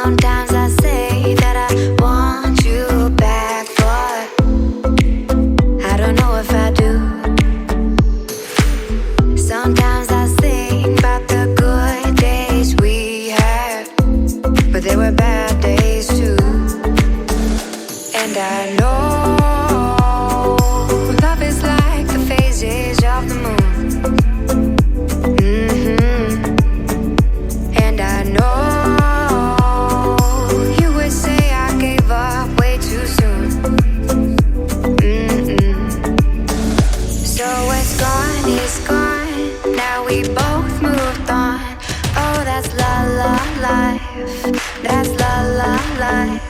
Sometimes I say that I want you back, but I don't know if I do. Sometimes I think about the good days we had, but there were bad days too. And I know love is like the phases of the moon. And I know you would say I gave up way too soon. So it's gone, now we both moved on. Oh, that's la la life, that's la la life.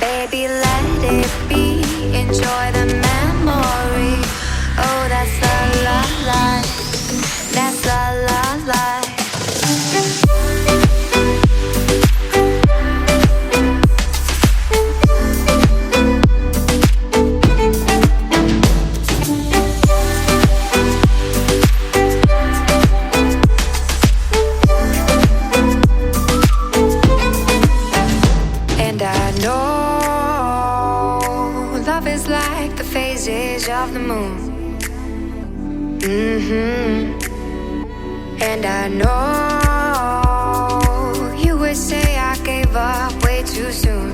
Baby, let it be, enjoy the memory. Oh, that's la la life, that's la la life. Love is like the phases of the moon. And I know you would say I gave up way too soon.